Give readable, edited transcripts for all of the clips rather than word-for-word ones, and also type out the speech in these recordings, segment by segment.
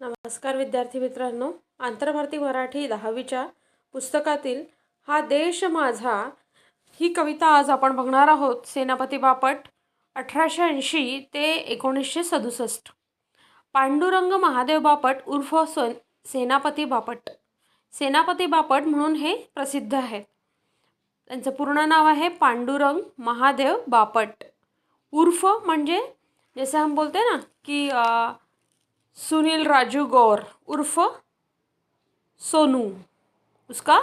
नमस्कार विद्यार्थी मित्रांनो, आंतरभारती मराठी 10वीच्या पुस्तकातील हा देश माझा ही कविता आज आपण बघणार आहोत. सेनापती बापट 1880 ते 1967. पांडुरंग महादेव बापट उर्फ सेनापती बापट. सेनापती बापट म्हणून हे प्रसिद्ध आहेत. त्यांचं पूर्ण नाव आहे पांडुरंग महादेव बापट. उर्फ म्हणजे जैसे हम बोलते ना कि सुनील राजू गौर उर्फ सोनू, उसका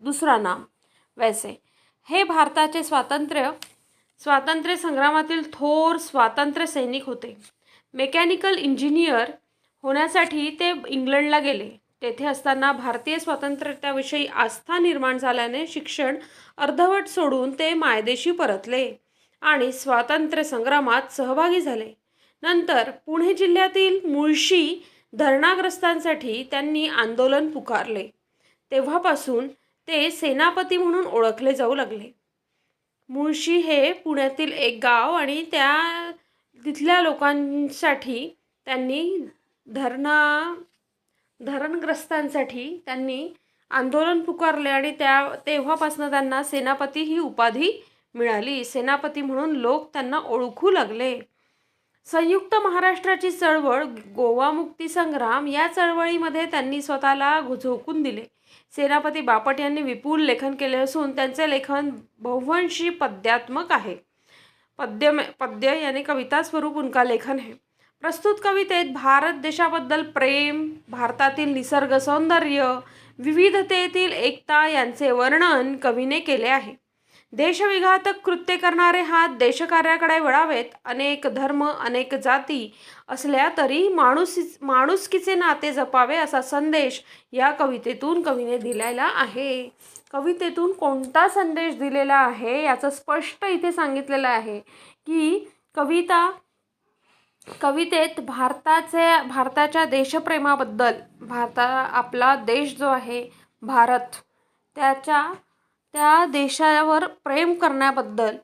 दूसरा नाम. वैसे हे भारताचे स्वातंत्र्य संग्रामातील थोर स्वातंत्र्य सैनिक होते. मेकॅनिकल इंजिनियर होण्यासाठी ते इंग्लंडला गेले. तेथे असताना भारतीय स्वातंत्र्याविषयी आस्था निर्माण झाल्याने शिक्षण अर्धवट सोडून ते मायदेशी परतले आणि स्वातंत्र्य संग्रामात सहभागी झाले. नंतर पुणे जिल्ह्यातील मुळशी धरणाग्रस्तांसाठी त्यांनी आंदोलन पुकारले. तेव्हापासून ते सेनापती म्हणून ओळखले जाऊ लागले. मुळशी हे पुण्यातील एक गाव आणि तिथल्या लोकांसाठी त्यांनी धरणग्रस्तांसाठी त्यांनी आंदोलन पुकारले आणि तेव्हापासून त्यांना सेनापती ही उपाधी मिळाली. सेनापती म्हणून लोक त्यांना ओळखू लागले. संयुक्त महाराष्ट्राची चळवळ, गोवा मुक्ती संग्राम या चळवळीमध्ये त्यांनी स्वतःला झोकून दिले. सेनापती बापट यांनी विपुल लेखन केले असून त्यांचे लेखन बहुवंशी पद्यात्मक आहे. पद्य यानी कविता स्वरूप उनका लेखन है. प्रस्तुत कवितेत भारत देशाबद्दल प्रेम, भारतातील निसर्ग सौंदर्य, विविधतेतील एकता यांचे वर्णन कवीने केले आहे. देशविघातक कृत्य करणारे हात देशकार्याकडे वळावेत. अनेक धर्म, अनेक जाती असल्या तरी माणुसकीचे नाते जपावे असा संदेश या कवितेतून कवीने दिलेला आहे. कवितेतून कोणता संदेश दिलेला आहे याचं स्पष्ट इथे सांगितलेलं आहे की कवितेत भारताच्या देशप्रेमाबद्दल, आपला देश जो आहे भारत, त्या देशावर प्रेम करण्याबद्दल,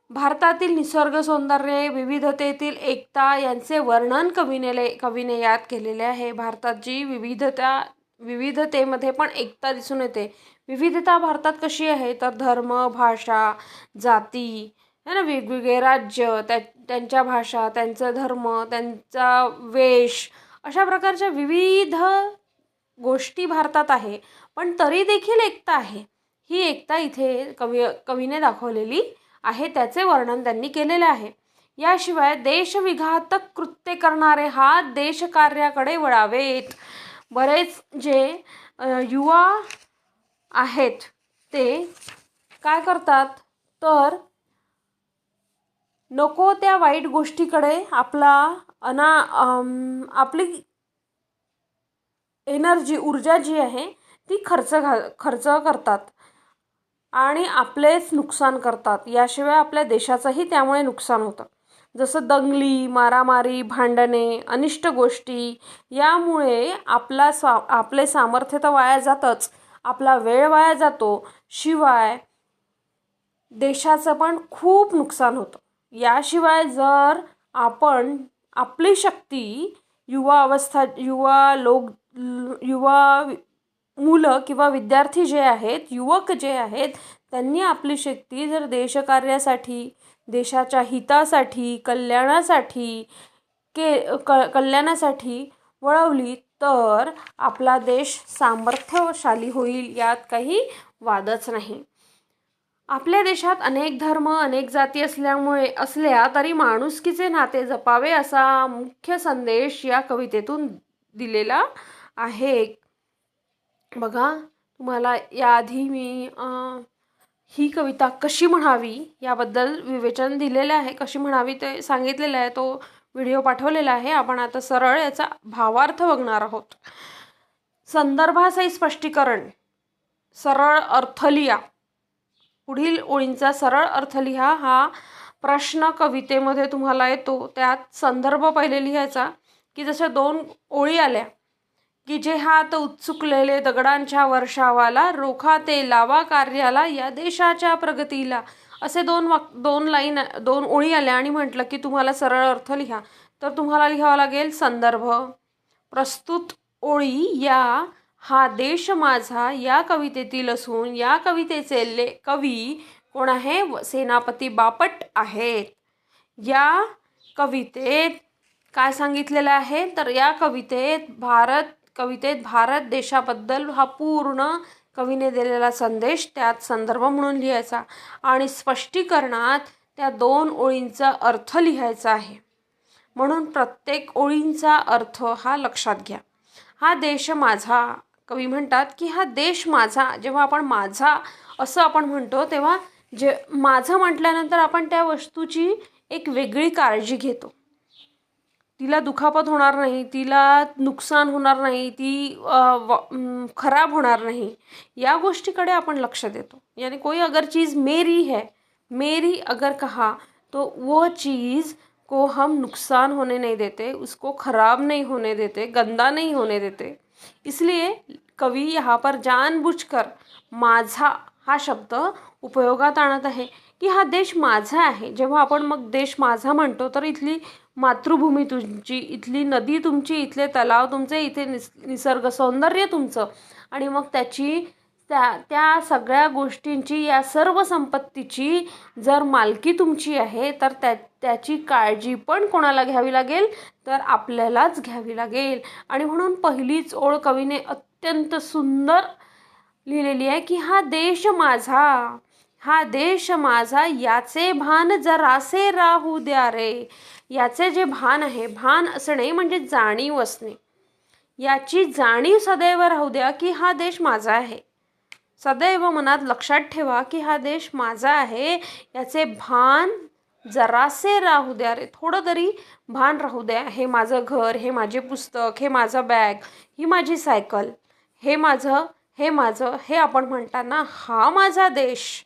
भारतातील निसर्ग सौंदर्य, विविधतेतील एकता यांचे वर्णन कवीने यात केलेले आहे. भारताची विविधतेमध्ये पण एकता दिसून येते. विविधता भारतात कशी आहे तर धर्म, भाषा, जाती, ना वेगवेगळे राज्य, त्यांच्या भाषा, त्यांचा धर्म, त्यांचा वेश, अशा प्रकारच्या विविध गोष्टी भारतात आहे. पण तरी देखील एकता आहे. ही एकता इथे कवीने दाखवलेली आहे. त्याचे वर्णन त्यांनी केलेले आहे. याशिवाय देशविघातक कृत्य करणारे हात देशकार्याकडे वळावेत. बरेच जे युवा आहेत ते काय करतात तर नको त्या वाईट गोष्टीकडे आपली एनर्जी, ऊर्जा जी आहे ती खर्च करतात आणि आपलेच नुकसान करतात. याशिवाय आपल्या देशाचंही त्यामुळे नुकसान होतं. जसं दंगली, मारामारी, भांडणे, अनिष्ट गोष्टी यामुळे आपले सामर्थ्य तर वाया जातच, आपला वेळ वाया जातो, शिवाय देशाचं पण खूप नुकसान होतं. याशिवाय जर आपण आपली शक्ती मुलं किंवा विद्यार्थी जे आहेत, युवक जे आहेत, त्यांनी आपली शक्ती जर देशकार्यासाठी, देशाच्या हितासाठी, कल्याणासाठी वळवली तर आपला देश सामर्थ्यशाली होईल. यात काही वादच नाही. आपल्या देशात अनेक धर्म, अनेक जाती असल्या तरी माणुसकीचे नाते जपावे असा मुख्य संदेश या कवितेतून दिलेला आहे. बघा, तुम्हाला याआधी मी ही कविता कशी म्हणावी याबद्दल विवेचन दिलेले आहे. कशी म्हणावी ते सांगितलेलं आहे. तो व्हिडिओ पाठवलेला आहे. आपण आता सरळ याचा भावार्थ बघणार आहोत. संदर्भासहित स्पष्टीकरण, सरळ अर्थ लिहा. पुढील ओळींचा सरळ अर्थ लिहा हा प्रश्न कवितेमध्ये तुम्हाला येतो. त्यात संदर्भ पहिले लिहायचा की जशा 2 ओळी आल्या की जे हात उत्सुकलेले दगडांच्या वर्षावाला, रोखा ते लावा कार्याला, या देशाच्या प्रगतीला, असे 2 ओळी आल्या आणि म्हटलं की तुम्हाला सरळ अर्थ लिहा. तर तुम्हाला लिहावं लागेल संदर्भ, प्रस्तुत ओळी या हा देश माझा या कवितेतील असून या कवितेचे कवी कोण आहे? सेनापती बापट आहेत. या कवितेत काय सांगितलेलं आहे? तर या कवितेत भारत देशाबद्दल हा पूर्ण कवीने दिलेला संदेश त्यात संदर्भ म्हणून लिहायचा आणि स्पष्टीकरणात त्या 2 ओळींचा अर्थ लिहायचा आहे. म्हणून प्रत्येक ओळींचा अर्थ हा लक्षात घ्या. हा देश माझा, कवी म्हणतात की हा देश माझा. जेव्हा आपण माझा असं आपण म्हणतो तेव्हा माझं म्हटल्यानंतर आपण त्या वस्तूची एक वेगळी काळजी घेतो. तिला दुखापत होणार नाही, तिला नुकसान होणार नाही, ती खराब होणार नाही, या गोष्टीकडे आपण लक्ष देतो. यानी कोई अगर चीज़ मेरी है, मेरी अगर कहा तो वो चीज़ को हम नुकसान होने नहीं देते, उसको खराब नहीं होने देते, गंदा नहीं होने देते. इसलिए कवी यहाँ पर जानबूझकर माझा हा शब्द उपयोगात आणत आहे की हा देश माझा आहे. जेव्हा आपण मग देश माझा म्हणतो तर इथली मातृभूमी तुमची, इथली नदी तुमची, इथले तलाव तुमचे, इथे निसर्ग सौंदर्य तुमचं आणि मग त्या सगळ्या गोष्टींची, या सर्व संपत्तीची जर मालकी तुमची आहे तर त्याची काळजी पण कोणाला घ्यावी लागेल? तर आपल्यालाच घ्यावी लागेल. आणि म्हणून पहिलीच ओळ कवीने अत्यंत सुंदर लिहिलेली आहे की हा देश माझा, हा देश माझा, याचे भान जरासे राहू द्या रे. याचे जे भान आहे, भान असणे म्हणजे जाणीव असणे, याची जाणीव सदैव राहू द्या की हा देश माझा आहे. सदैव मनात लक्षात ठेवा की हा देश माझा आहे, याचे भान जरासे राहू द्या रे. थोडं तरी भान राहू द्या. हे माझं घर, हे माझे पुस्तक, हे माझं बॅग, ही माझी सायकल, हे माझं हे आपण म्हणताना हा माझा देश,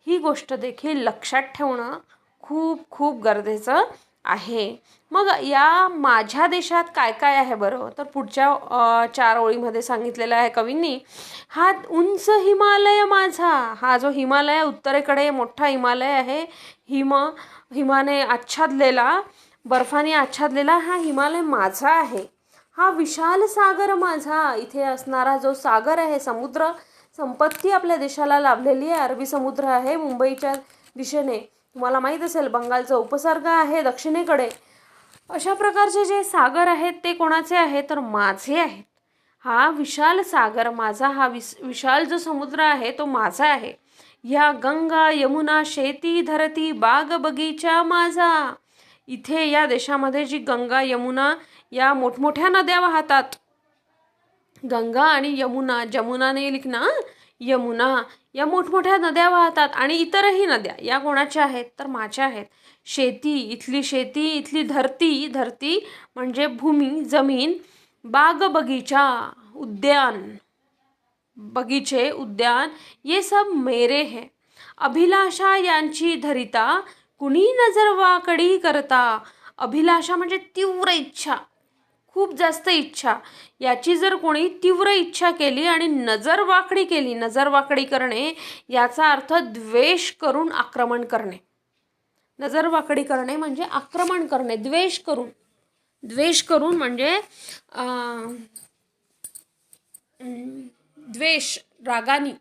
ही गोष्ट देखील लक्षात ठेवणं खूप खूप गरजेचं आहे. मग या माझ्या देशात काय काय आहे बरं? तर पुढच्या 4 ओळीमध्ये सांगितलेलं आहे कवींनी, हा उंच हिमालय माझा. हा जो हिमालय उत्तरेकडे मोठा हिमालय आहे, हिमाने आच्छादलेला, बर्फाने आच्छादलेला हा हिमालय माझा आहे. हा विशाल सागर माझा. इथे असणारा जो सागर आहे, समुद्र संपत्ती आपल्या देशाला लाभलेली आहे. अरबी समुद्र आहे मुंबईच्या दिशेने, तुम्हाला माहीत असेल बंगालचा उपसागर आहे दक्षिणेकडे. अशा प्रकारचे जे सागर आहेत ते कोणाचे आहेत? तर माझे आहेत. हा विशाल सागर माझा, हा विशाल जो समुद्र आहे तो माझा आहे. या गंगा यमुना शेती धरती बाग बगीचा माझा. इथे या देशामध्ये जी गंगा यमुना या मोठमोठ्या नद्या वाहतात, गंगा आणि यमुना, जमुनाने लिखना, यमुना, या मोठमोठ्या नद्या वाहतात आणि इतरही नद्या या कोणाच्या आहेत? तर माझ्या आहेत. शेती, इथली धरती म्हणजे भूमी, जमीन, बाग बगीचा, उद्यान, बगीचे, उद्यान, ये सब मेरे हैं. अभिलाषा यांची धरिता कुणी नजर वाकडी करता. अभिलाषा म्हणजे तीव्र इच्छा, खूप जास्त इच्छा. याची जर कोणी तीव्र इच्छा केली आणि नजर वाकडी केली, नजर वाकडी करणे याचा अर्थ द्वेष करून आक्रमण करणे. नजर वाकडी करणे म्हणजे आक्रमण करणे, द्वेष करून म्हणजे द्वेष, रागानी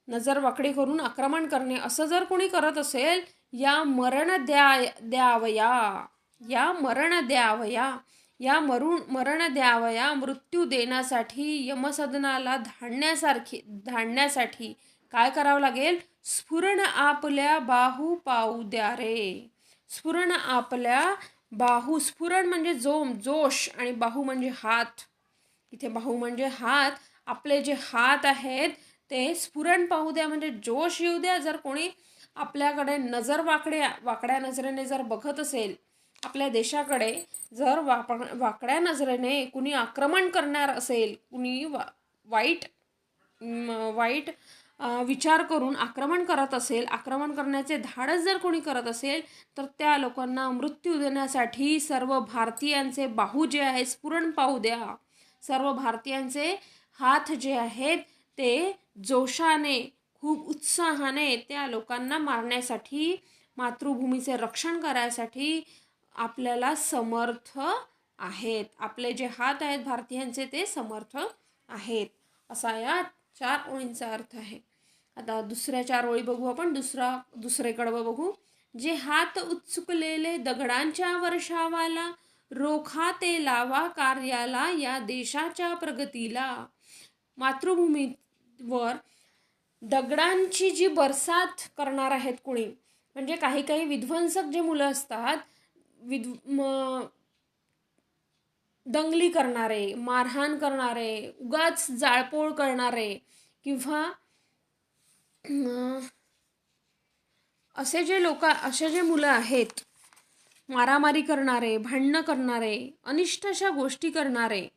नजर वाकडी करून आक्रमण करणे. असं जर कोणी करत असेल, या मरण द्यावया, मृत्यू देण्यासाठी, यमसदनाला धाडण्यासाठी काय करावं लागेल? स्फुरण आपल्या बाहू पाऊ द्या रे. स्फुरण आपल्या बाहू, स्फुरण म्हणजे जोश आणि बाहू म्हणजे हात. इथे बाहू म्हणजे हात. आपले जे हात आहेत ते स्फुरण पाहू द्या म्हणजे जोश येऊ द्या. जर कोणी आपल्याकडे वाकड्या नजरेने जर बघत असेल, आपल्या देशाकडे जर वाकड्या नजरेने कुणी आक्रमण करणार असेल, कुणी वाईट विचार करून आक्रमण करत असेल, आक्रमण करण्याचे धाडस जर कोणी करत असेल, तर त्या लोकांना मृत्यू देण्यासाठी सर्व भारतीयांचे बाहू जे आहे स्फुरण पाहू द्या. सर्व भारतीयांचे हात जे आहेत ते जोशाने, खूप उत्साहाने त्या लोकांना मारण्यासाठी, मातृभूमीचे रक्षण करायसाठी आपल्याला समर्थ आहेत. आपले जे हात आहेत भारतीयांचे ते समर्थ आहेत, असा या 4 ओळींचा अर्थ आहे. आता दुसऱ्या 4 ओळी बघू आपण. दुसरे कडवं बघू. जे हात उचकुलेले दगडांच्या वर्षावाला, रोखा ते लावा कार्याला या देशाच्या प्रगतीला. मातृभूमीवर दगडांची जी बरसात करणार आहेत कुणी, म्हणजे काही काही विध्वंसक जे मुलं असतात, दंगली करणारे, मारहाण करणारे, उगाच जाळपोळ करणारे, किंवा असे जे मुलं आहेत, मारामारी करणारे, भांडणं करणारे, अनिष्ट अशा गोष्टी करणारे,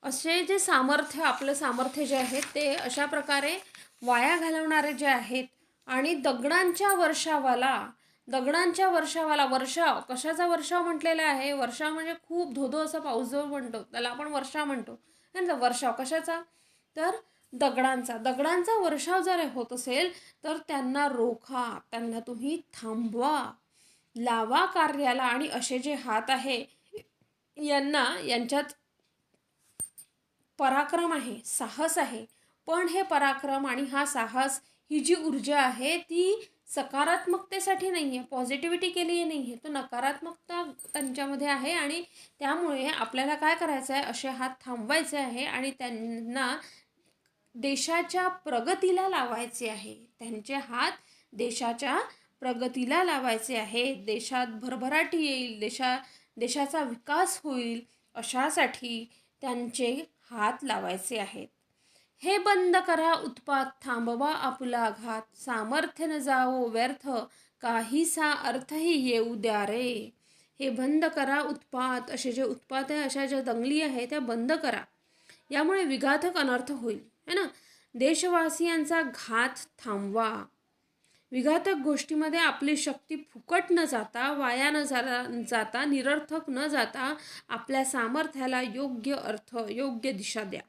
असे जे आपलं सामर्थ्य जे आहे ते अशा प्रकारे वाया घालवणारे जे आहेत, आणि दगडांच्या वर्षावाला, वर्षाव, कशाचा वर्षाव म्हटलेला आहे? वर्षाव म्हणजे खूप धोधो असा पाऊस जो म्हणतो त्याला आपण वर्षा म्हणतो. वर्षाव कशाचा? तर दगडांचा वर्षाव जर होत असेल तर त्यांना रोखा, त्यांना तुम्ही थांबवा, लावा कार्याला. आणि असे जे हात आहे यांच्यात पराक्रम आहे, साहस आहे, पण हे पराक्रम आणि हा साहस, ही जी ऊर्जा आहे ती सकारात्मकतेसाठी नाही आहे, पॉझिटिव्हिटी केली नाही आहे, तर नकारात्मकता त्यांच्यामध्ये आहे. आणि त्यामुळे आपल्याला काय करायचं आहे? असे हात थांबवायचे आहे आणि त्यांना देशाच्या प्रगतीला लावायचे आहे. त्यांचे हात देशाच्या प्रगतीला लावायचे आहे. देशात भरभराटी येईल, देशाचा विकास होईल, अशासाठी त्यांचे हात लावायचे आहेत. हे बंद करा उत्पात, थांबवा आपुला घात, सामर्थ्य न जावो व्यर्थ, काहीसा अर्थही येऊ द्या रे. हे बंद करा उत्पात, असे जे उत्पात आहे, अशा ज्या दंगली आहे त्या बंद करा. यामुळे विघातक अनर्थ होईल, है ना. देशवासियांचा घात थांबवा. विघातक गोष्टीमध्ये आपली शक्ती फुकट न जाता, वाया न जाता, निरर्थक न जाता, आपल्या सामर्थ्याला योग्य अर्थ, योग्य दिशा द्या.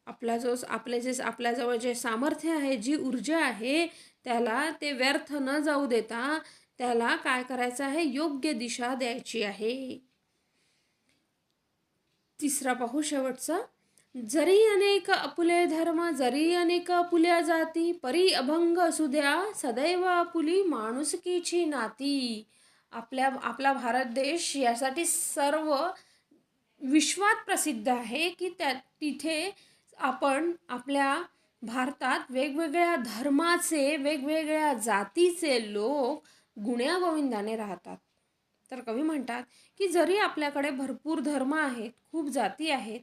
आपल्याजवळ जे सामर्थ्य आहे, जी ऊर्जा आहे, त्याला ते व्यर्थ न जाऊ देता त्याला काय करायचं आहे? योग्य दिशा द्यायची आहे. तिसरा पाहू, शेवटचा. जरी अनेक आपुले धर्म, जरी अनेक आपुल्या जाती, परी अभंग असू द्या सदैव आपुली माणुसकीची नाती. आपला भारत देश यासाठी सर्व विश्वात प्रसिद्ध आहे की तिथे आपण आपल्या भारतात वेगवेगळ्या धर्माचे, वेगवेगळ्या जातीचे लोक गुण्यागोविंदाने राहतात. तर कवी म्हणतात की जरी आपल्याकडे भरपूर धर्म आहेत, खूप जाती आहेत,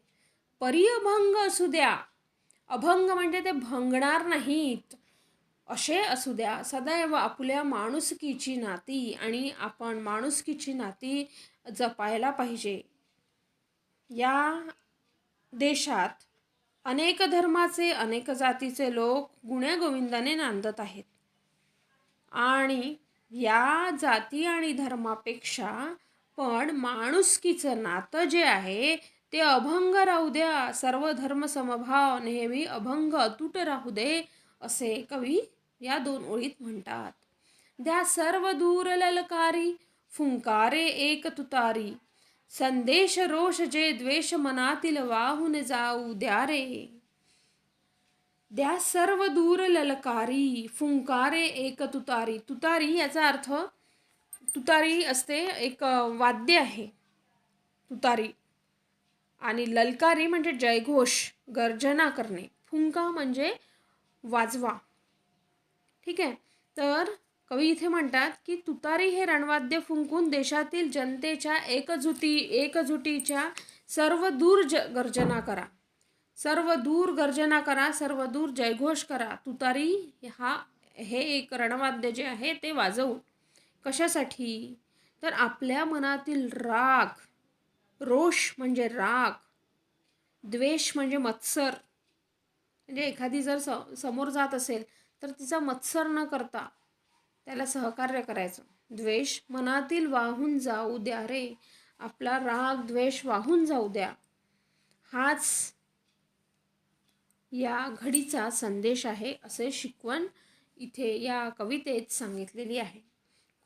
परी अभंग असू द्या. अभंग म्हणजे ते भंगणार नाहीत, असे असू द्या. सदैव आपल्या माणुसकीची नाती, आणि आपण माणुसकीची नाती जपायला पाहिजे. या देशात अनेक धर्माचे, अनेक जातीचे लोक गुण्यागोविंदाने नांदत आहेत, आणि या जाती आणि धर्मापेक्षा पण माणुसकीचं नातं जे आहे ते अभंग राहू द्या. सर्व धर्म समभाव नेहमी अभंग अतूट राहू दे, असे कवी या 2 ओळीत म्हणतात. द्या सर्व दूर ललकारी, फुंकारे एक तुतारी, संदेश रोष जे द्वेष मनातील वाहून जाऊ द्या रे. द्या सर्व दूर ललकारी, फुंकारे एक तुतारी. तुतारी याचा अर्थ, तुतारी असते एक वाद्य आहे तुतारी, आणि ललकारी म्हणजे जयघोष, गर्जना करणे. फुंका म्हणजे वाजवा. ठीक आहे. तर कवी इथे म्हणतात की तुतारी हे रणवाद्य फुंकून देशातील जनतेच्या एकजुटीच्या सर्व दूर गर्जना करा, सर्व दूर गर्जना करा, सर्व दूर जयघोष करा. तुतारी हे एक रणवाद्य जे आहे ते वाजवून. कशासाठी? तर आपल्या मनातील राग, रोष म्हणजे राग, द्वेष म्हणजे मत्सर, म्हणजे एखादी जर समोर जात असेल तर तिचा मत्सर न करता त्याला सहकार्य करायचं. द्वेष मनातील वाहून जाऊ द्या रे. आपला राग, द्वेष वाहून जाऊ द्या. हाच या घडीचा संदेश आहे, असे शिकवण इथे या कवितेत सांगितलेली आहे.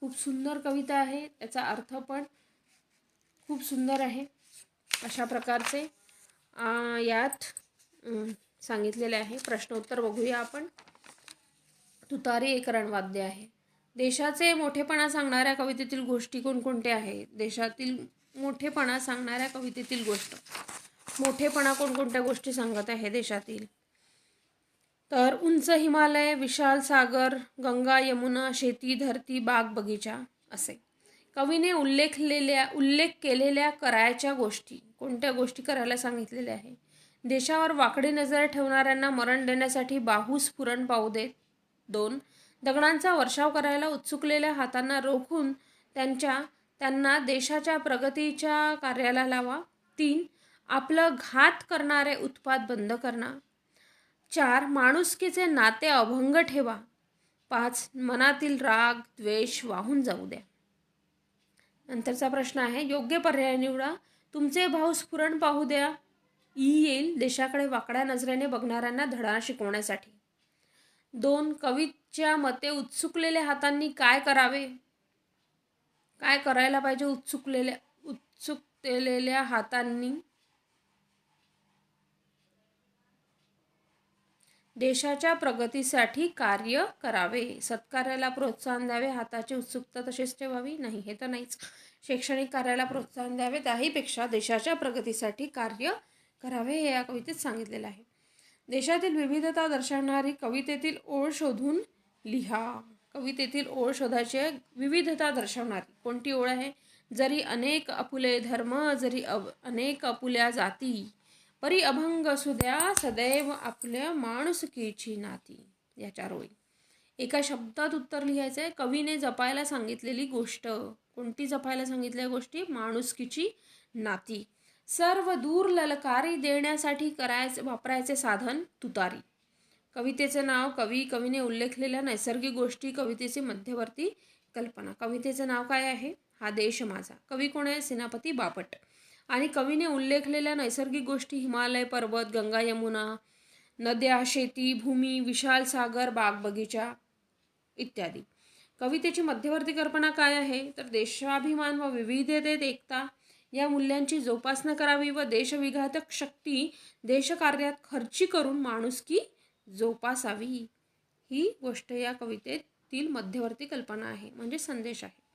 खूप सुंदर कविता आहे, त्याचा अर्थ पण खूप सुंदर आहे. अशा प्रकारचे यात सांगितलेले आहे. प्रश्नोत्तर बघूया आपण. तुतारी एक रणवाद्य आहे. देशाचे मोठेपणा सांगणाऱ्या कवितेतील गोष्टी कोणकोणत्या आहेत? देशातील मोठेपणा सांगणाऱ्या कवितेतील गोष्ट, मोठेपणा कोणकोणत्या गोष्टी सांगत आहे देशातील? तर उंच हिमालय, विशाल सागर, गंगा यमुना, शेती धरती बाग बगीचा असे. कवीने उल्लेख केलेल्या करायच्या गोष्टी, कोणत्या गोष्टी करायला सांगितलेल्या आहे? देशावर वाकडी नजर ठेवणाऱ्यांना मरण देण्यासाठी बाहू स्फुरण पाहू देत. 2. दगडांचा वर्षाव करायला उत्सुकलेल्या हातांना रोखून त्यांना देशाच्या प्रगतीच्या कार्याला लावा. 3. आपलं घात करणारे उत्पात बंद करा. 4. माणुसकीचे नाते अभंग ठेवा. 5. मनातील राग द्वेष वाहून जाऊ द्या. नंतरचा प्रश्न आहे, योग्य पर्याय निवडा. तुमचे भाव स्फुरण पाहू द्या येईल देशाकडे वाकड्या नजरेने बघणाऱ्यांना धडा शिकवण्यासाठी. 2. कवीच्या मते उत्सुकलेल्या हातांनी काय करावे, काय करायला पाहिजे? उत्सुकलेल्या हातांनी देशाच्या प्रगतीसाठी कार्य करावे. सत्कार्याला प्रोत्साहन द्यावे. हाताची उत्सुकता तशीच ठेवावी नाही, हे तर नाहीच. शैक्षणिक कार्याला प्रोत्साहन द्यावे, त्याहीपेक्षा देशाच्या प्रगतीसाठी कार्य करावे, हे या कवितेत सांगितलेलं आहे. देशातील विविधता दर्शवणारी कवितेतील ओळ शोधून लिहा. कवितेतील ओळ शोधायची आहे. विविधता दर्शवणारी कोणती ओळ आहे? जरी अनेक आपुले धर्म, जरी अनेक आपुल्या जाती, परी अभंग सुद्या सदैव आपल्या माणुसकीची नाती. या 4 ओळी. एका शब्दात उत्तर लिहायचं आहे. कवीने जपायला सांगितलेली गोष्ट, कोणती जपायला सांगितलेली गोष्टी? माणुसकीची नाती. सर्व दूर ललकारी देण्यासाठी वापरायचे साधन तुतारी. कवितेचे नाव, कवीने उल्लेखलेल्या नैसर्गिक गोष्टी, कवितेची मध्यवर्ती कल्पना. कवितेचे नाव काय आहे? हा देश माझा. कवी कोण आहे? सेनापती बापट. आणि कवीने उल्लेखलेल्या नैसर्गिक गोष्टी हिमालय पर्वत, गंगा यमुना, नद्या, शेती भूमी, विशाल सागर, बाग बगीचा इत्यादी. कवितेची मध्यवर्ती कल्पना काय आहे? तर देशाभिमान व विविधतेत एकता या मूल्यांची जोपासना करावी व देशविघातक शक्ती देशकार्यात खर्ची करून माणुसकी जोपासावी. ही गोष्ट या कवितेतील मध्यवर्ती कल्पना आहे, म्हणजे संदेश आहे.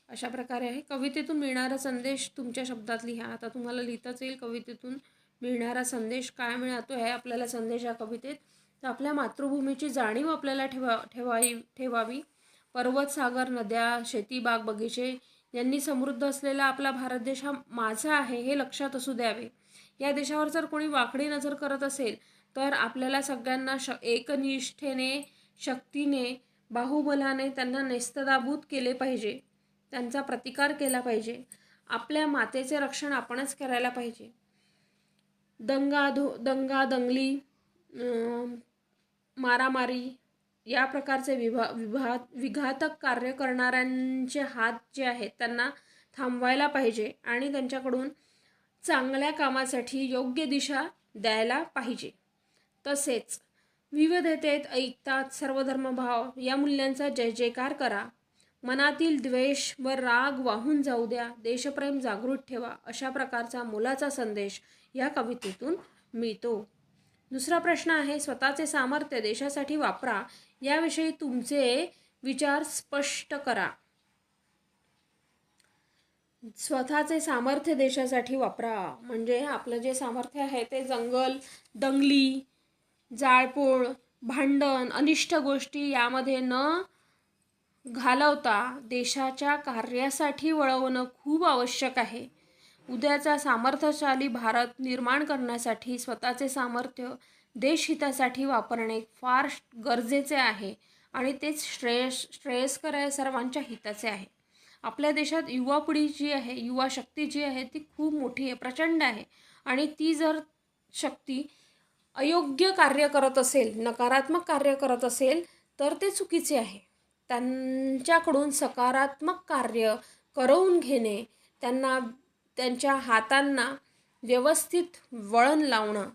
अशा प्रकारे आहे. कवितेतून मिळणारा संदेश तुमच्या शब्दात लिहा. आता तुम्हाला लिहिताच येईल कवितेतून मिळणारा संदेश काय मिळतो आहे आपल्याला संदेश या कवितेत. तर आपल्या मातृभूमीची जाणीव आपल्याला ठेवावी. पर्वत, सागर, नद्या, शेती, बाग बगीचे यांनी समृद्ध असलेला आपला भारत देश हा माझा आहे हे लक्षात असू द्यावे. या देशावर जर कोणी वाकडी नजर करत असेल तर आपल्याला सगळ्यांना एकनिष्ठेने, शक्तीने, बाहुबलाने त्यांना नेस्तनाबूत केले पाहिजे. त्यांचा प्रतिकार केला पाहिजे. आपल्या मातेचे रक्षण आपणच करायला पाहिजे. दंगली, मारामारी या प्रकारचे विघातक कार्य करणाऱ्यांचे हात जे आहेत त्यांना थांबवायला पाहिजे आणि त्यांच्याकडून चांगल्या कामासाठी योग्य दिशा द्यायला पाहिजे. तसेच विविधतेत ऐकतात सर्व धर्मभाव या मूल्यांचा जय जयकार करा. मनातील द्वेष व राग वाहून जाऊ द्या. देशप्रेम जागृत ठेवा. अशा प्रकारचा मोलाचा संदेश या कवितेतून मिळतो. दुसरा प्रश्न आहे, स्वतःचे सामर्थ्य देशासाठी वापरा. याविषयी तुमचे विचार स्पष्ट करा. स्वतःचे सामर्थ्य देशासाठी वापरा म्हणजे आपलं जे सामर्थ्य आहे ते जंगल, दंगली, जाळपोळ, भांडण, अनिष्ट गोष्टी यामध्ये न घालवता देशाच्या कार्यासाठी वळवणं खूप आवश्यक आहे. उद्याचा सामर्थ्यशाली भारत निर्माण करण्यासाठी स्वतःचे सामर्थ्य देशहितासाठी वापरणे फार गरजेचे आहे आणि तेच श्रेयस्कर आहे, सर्वांच्या हिताचे आहे. आपल्या देशात युवा पिढी जी आहे, युवा शक्ती जी आहे ती खूप मोठी आहे, प्रचंड आहे आणि ती जर शक्ती अयोग्य कार्य करत असेल, नकारात्मक कार्य करत असेल तर ते चुकीचे आहे. त्यांच्याकडून सकारात्मक कार्य करवून घेणे, त्यांच्या हातांना व्यवस्थित वळण लावणं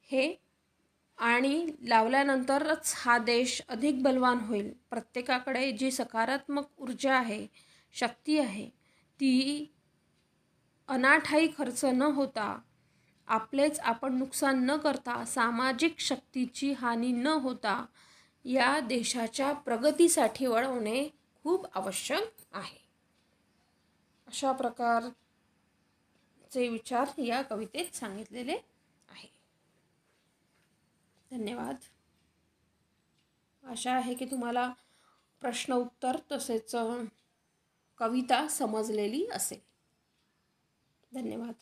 हे आणि लावल्यानंतरच हा देश अधिक बलवान होईल. प्रत्येकाकडे जी सकारात्मक ऊर्जा आहे, शक्ती आहे ती अनाठायी खर्च न होता, आपलेच आपण नुकसान न करता, सामाजिक शक्तीची हानी न होता या देशाच्या प्रगतीसाठी वळवणे खूप आवश्यक आहे. अशा प्रकारचे विचार या कवितेत सांगितलेले आहे. धन्यवाद. आशा आहे की तुम्हाला प्रश्न उत्तर तसेच कविता समजलेली असेल. धन्यवाद.